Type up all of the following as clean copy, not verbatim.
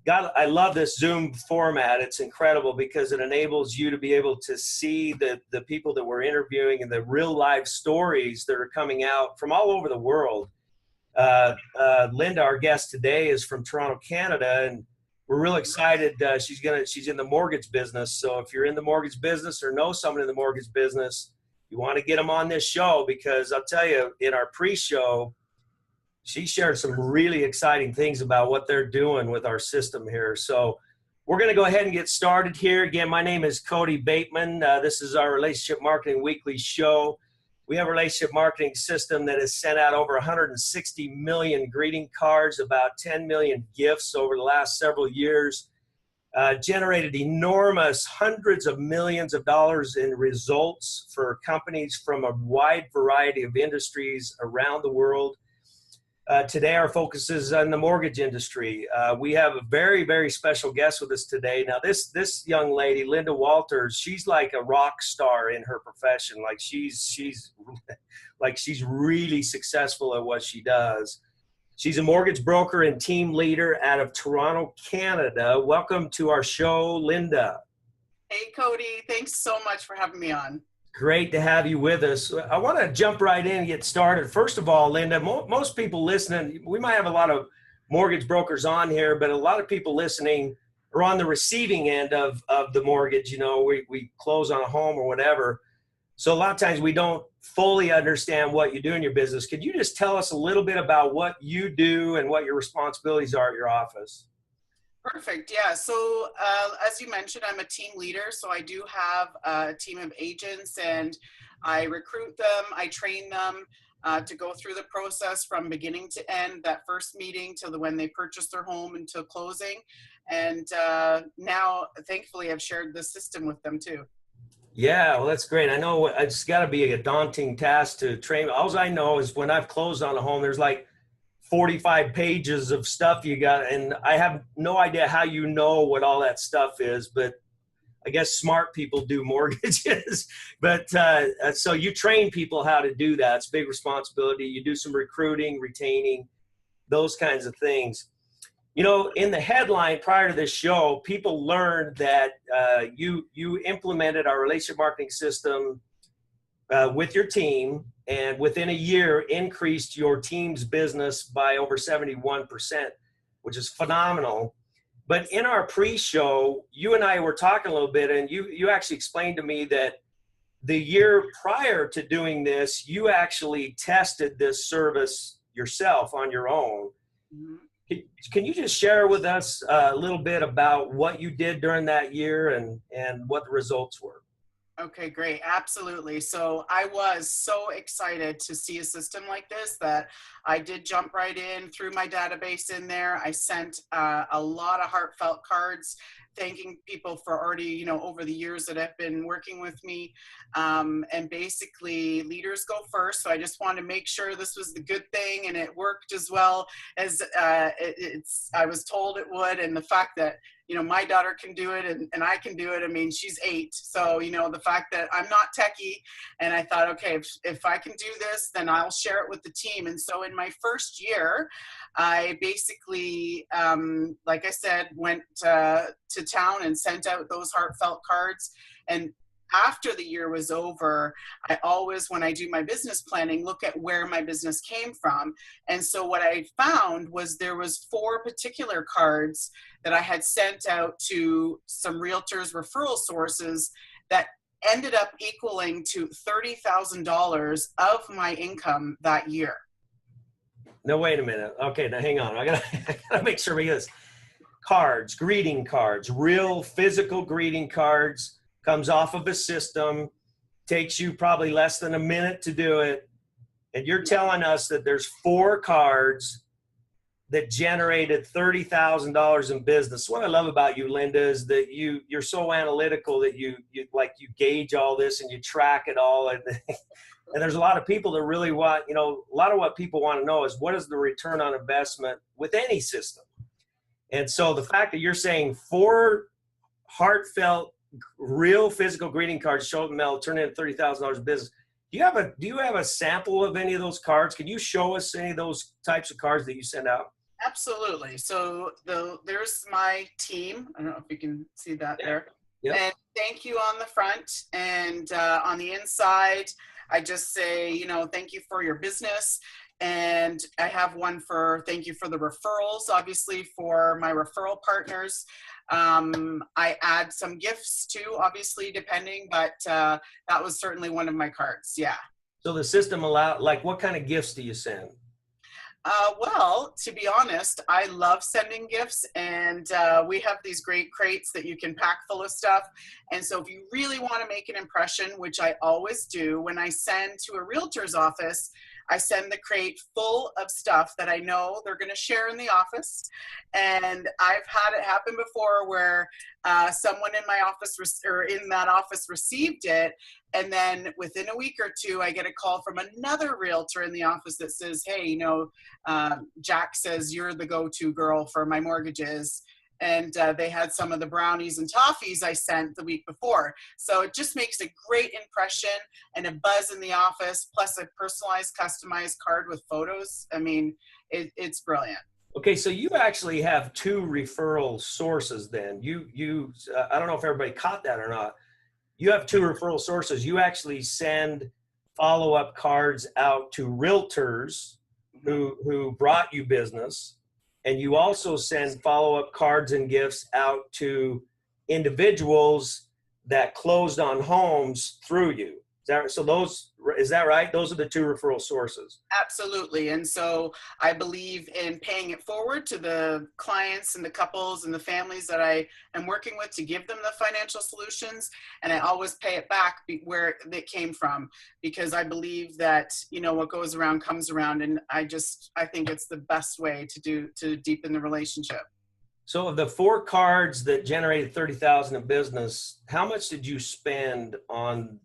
God, I love this Zoom format. It's incredible because it enables you to be able to see the people that we're interviewing and the real life stories that are coming out from all over the world. Linda, our guest today, is from Toronto, Canada, and we're real excited. She's in the mortgage business. So if you're in the mortgage business or know someone in the mortgage business, you want to get them on this show, because I'll tell you, in our pre-show, she shared some really exciting things about what they're doing with our system here. So we're going to go ahead and get started here. Again, my name is Kody Bateman. This is our Relationship Marketing Weekly show. We have a relationship marketing system that has sent out over 160 million greeting cards, about 10 million gifts over the last several years, generated enormous hundreds of millions of dollars in results for companies from a wide variety of industries around the world. Today, our focus is on the mortgage industry. We have a very, very special guest with us today. Now, this young lady, Linda Walters, she's like a rock star in her profession. Like she's really successful at what she does. She's a mortgage broker and team leader out of Toronto, Canada. Welcome to our show, Linda. Hey, Kody. Thanks so much for having me on. Great to have you with us. I want to jump right in and get started. First of all, Linda, most people listening, we might have a lot of mortgage brokers on here, but a lot of people listening are on the receiving end of the mortgage. You know, we close on a home or whatever. So a lot of times we don't fully understand what you do in your business. Could you just tell us a little bit about what you do and what your responsibilities are at your office? Perfect. Yeah. So as you mentioned, I'm a team leader. So I do have a team of agents, and I recruit them. I train them to go through the process from beginning to end, that first meeting till when they purchase their home until closing. And now, thankfully, I've shared the system with them too. Yeah, well, that's great. I know it's got to be a daunting task to train. All I know is when I've closed on a home, there's like 45 pages of stuff you got, and I have no idea how you know what all that stuff is, but I guess smart people do mortgages. But so you train people how to do that. It's a big responsibility. You do some recruiting, retaining, those kinds of things. You know, in the headline prior to this show, people learned that you implemented our relationship marketing system with your team, and within a year increased your team's business by over 71%, which is phenomenal. But in our pre-show, you and I were talking a little bit, and you actually explained to me that the year prior to doing this, you actually tested this service yourself on your own. Mm-hmm. Can you just share with us a little bit about what you did during that year and what the results were? Okay, great. Absolutely. So I was so excited to see a system like this that I did jump right in, threw my database in there. I sent a lot of heartfelt cards thanking people for already, over the years that have been working with me. And basically, leaders go first. So I just wanted to make sure this was the good thing, and it worked as well as I was told it would. And the fact that my daughter can do it and I can do it. I mean, she's 8. So, the fact that I'm not techie, and I thought, okay, if I can do this, then I'll share it with the team. And so in my first year, I basically, like I said, went to town and sent out those heartfelt cards. And after the year was over, I always, when I do my business planning, look at where my business came from. And so what I found was there was 4 particular cards that I had sent out to some realtors, referral sources, that ended up equaling to $30,000 of my income that year. No, wait a minute. Okay, now hang on. I gotta make sure we get this. Cards, greeting cards, real physical greeting cards, comes off of a system, takes you probably less than a minute to do it. And you're telling us that there's 4 cards that generated $30,000 in business. What I love about you, Linda, is that you're so analytical that you gauge all this and you track it all. And there's a lot of people that really want, a lot of what people want to know is what is the return on investment with any system? And so the fact that you're saying 4 heartfelt, real physical greeting cards, show up in the mail, turn in $30,000 in business. Do you have a sample of any of those cards? Can you show us any of those types of cards that you send out? Absolutely. So there's my team. I don't know if you can see that there. Yep. And thank you on the front, and on the inside, I just say, you know, thank you for your business. And I have one for thank you for the referrals, obviously for my referral partners. I add some gifts too, obviously, depending, but that was certainly one of my cards. Yeah. So the system allow, like, what kind of gifts do you send? Well, to be honest, I love sending gifts, and we have these great crates that you can pack full of stuff. And so if you really want to make an impression, which I always do, when I send to a realtor's office, I send the crate full of stuff that I know they're going to share in the office. And I've had it happen before where someone in my office or in that office received it, and then within a week or two, I get a call from another realtor in the office that says, hey, you know, Jack says you're the go-to girl for my mortgages. And they had some of the brownies and toffees I sent the week before. So it just makes a great impression and a buzz in the office, plus a personalized, customized card with photos. I mean, it's brilliant. Okay, so you actually have two referral sources then. I don't know if everybody caught that or not. You have two referral sources. You actually send follow-up cards out to realtors who brought you business, and you also send follow-up cards and gifts out to individuals that closed on homes through you. Is that right? Those are the two referral sources. Absolutely. And so I believe in paying it forward to the clients and the couples and the families that I am working with to give them the financial solutions. And I always pay it back where it came from, because I believe that, you know, what goes around comes around. And I think it's the best way to deepen the relationship. So of the 4 cards that generated $30,000 in business, how much did you spend on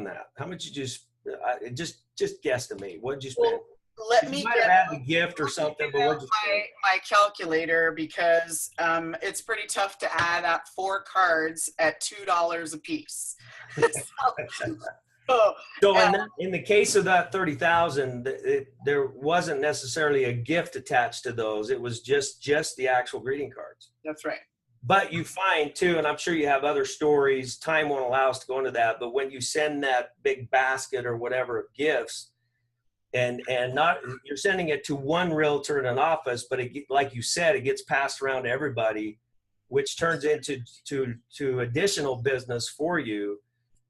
that? How much did you just guesstimate? What did you spend? Well, let me get have had a gift or something, but what'd you spend? My calculator, because it's pretty tough to add up 4 cards at $2 a piece. So in the case of that 30,000, there wasn't necessarily a gift attached to those. It was just the actual greeting cards. That's right. But you find too, and I'm sure you have other stories, time won't allow us to go into that, but when you send that big basket or whatever of gifts, and not, you're sending it to one realtor in an office, but like you said, it gets passed around to everybody, which turns into to additional business for you,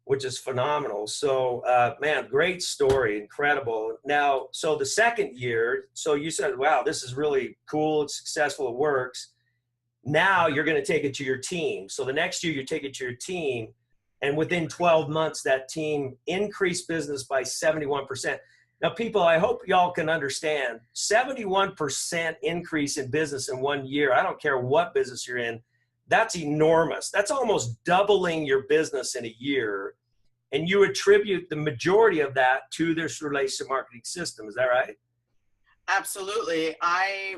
which is phenomenal. So man, great story, incredible. Now, so the second year, so you said, wow, this is really cool, it's successful, it works. Now you're going to take it to your team. So the next year you take it to your team, and within 12 months, that team increased business by 71%. Now, people, I hope y'all can understand, 71% increase in business in 1 year. I don't care what business you're in. That's enormous. That's almost doubling your business in a year. And you attribute the majority of that to this relationship marketing system. Is that right? Absolutely.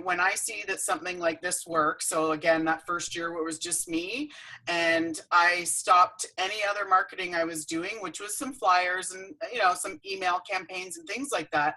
When I see that something like this works, so again, that first year it was just me, and I stopped any other marketing I was doing, which was some flyers and, you know, some email campaigns and things like that,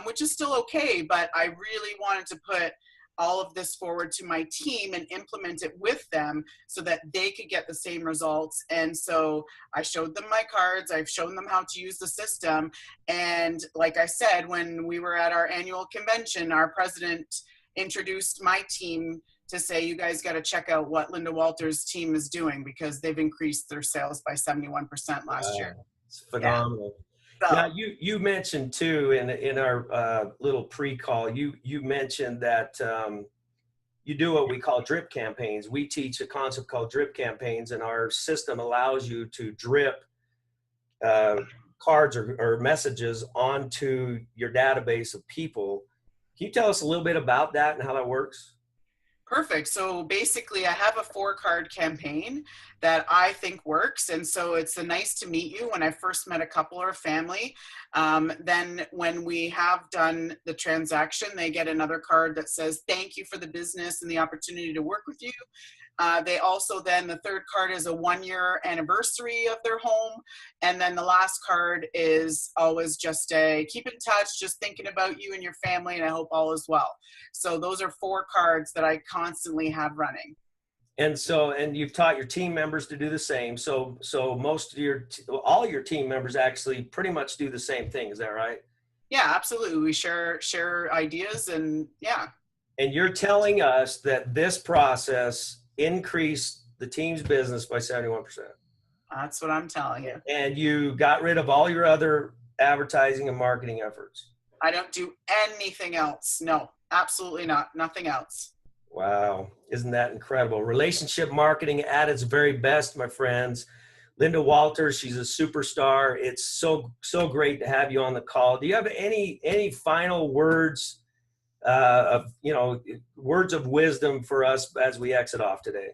which is still okay. But I really wanted to put all of this forward to my team and implement it with them so that they could get the same results. And so I showed them my cards, I've shown them how to use the system. And like I said, when we were at our annual convention, our president introduced my team to say, you guys got to check out what Linda Walters' team is doing, because they've increased their sales by 71% last year. It's phenomenal. Yeah. So, now you mentioned too in our little pre-call, you mentioned that you do what we call drip campaigns. We teach a concept called drip campaigns, and our system allows you to drip cards or messages onto your database of people. Can you tell us a little bit about that and how that works? Perfect. So basically I have a 4-card campaign that I think works. And so it's a nice to meet you when I first met a couple or a family. Then when we have done the transaction, they get another card that says, thank you for the business and the opportunity to work with you. They also then, the third card is a 1-year anniversary of their home. And then the last card is always just a keep in touch, just thinking about you and your family, and I hope all is well. So those are 4 cards that I constantly have running. And so, and you've taught your team members to do the same. So most of all your team members actually pretty much do the same thing. Is that right? Yeah, absolutely. We share ideas, and yeah. And you're telling us that this process increased the team's business by 71%. That's what I'm telling you. And you got rid of all your other advertising and marketing efforts. I don't do anything else. No, absolutely not. Nothing else. Wow. Isn't that incredible? Relationship marketing at its very best, my friends. Linda Walters, she's a superstar. It's so great to have you on the call. Do you have any final words of, words of wisdom for us as we exit off today?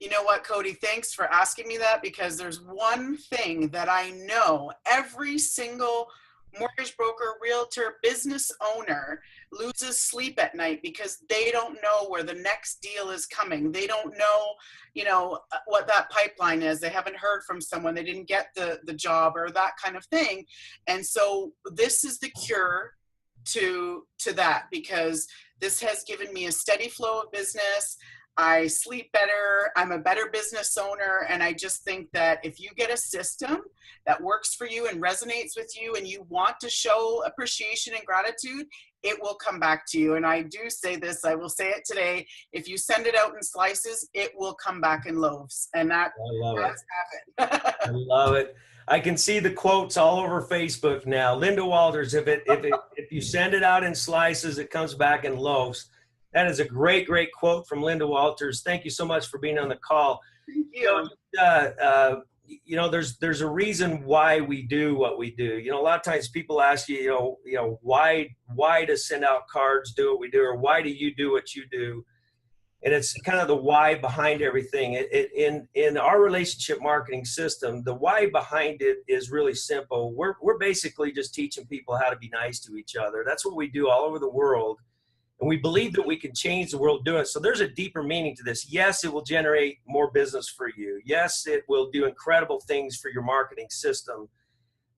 You know what, Kody, thanks for asking me that, because there's one thing that I know every single mortgage broker, realtor, business owner loses sleep at night because they don't know where the next deal is coming. They don't know, what that pipeline is. They haven't heard from someone. They didn't get the job or that kind of thing. And so this is the cure to that, because this has given me a steady flow of business. I sleep better. I'm a better business owner. And I just think that if you get a system that works for you and resonates with you, and you want to show appreciation and gratitude, it will come back to you. And I do say this, I will say it today. If you send it out in slices, it will come back in loaves. And that has happened. I love it. I can see the quotes all over Facebook now. Linda Walters, if you send it out in slices, it comes back in loaves. That is a great quote from Linda Walters. Thank you so much for being on the call. Thank you. There's a reason why we do what we do. A lot of times people ask you, why to send out cards, do what we do, or why do you do what you do? And it's kind of the why behind everything. In our relationship marketing system, the why behind it is really simple. We're basically just teaching people how to be nice to each other. That's what we do all over the world. And we believe that we can change the world doing it. So there's a deeper meaning to this. Yes, it will generate more business for you. Yes, it will do incredible things for your marketing system.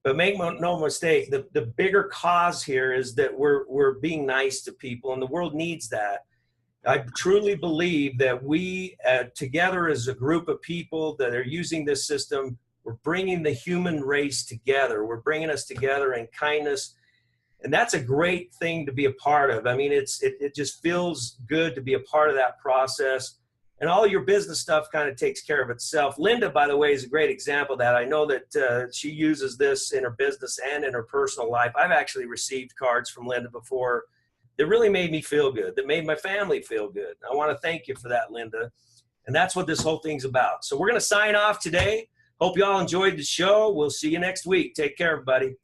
But make no mistake, the bigger cause here is that we're being nice to people, and the world needs that. I truly believe that we together as a group of people that are using this system, we're bringing the human race together. We're bringing us together in kindness. And that's a great thing to be a part of. I mean, it just feels good to be a part of that process. And all your business stuff kind of takes care of itself. Linda, by the way, is a great example of that. I know that she uses this in her business and in her personal life. I've actually received cards from Linda before that really made me feel good, that made my family feel good. I want to thank you for that, Linda. And that's what this whole thing's about. So we're going to sign off today. Hope you all enjoyed the show. We'll see you next week. Take care, everybody.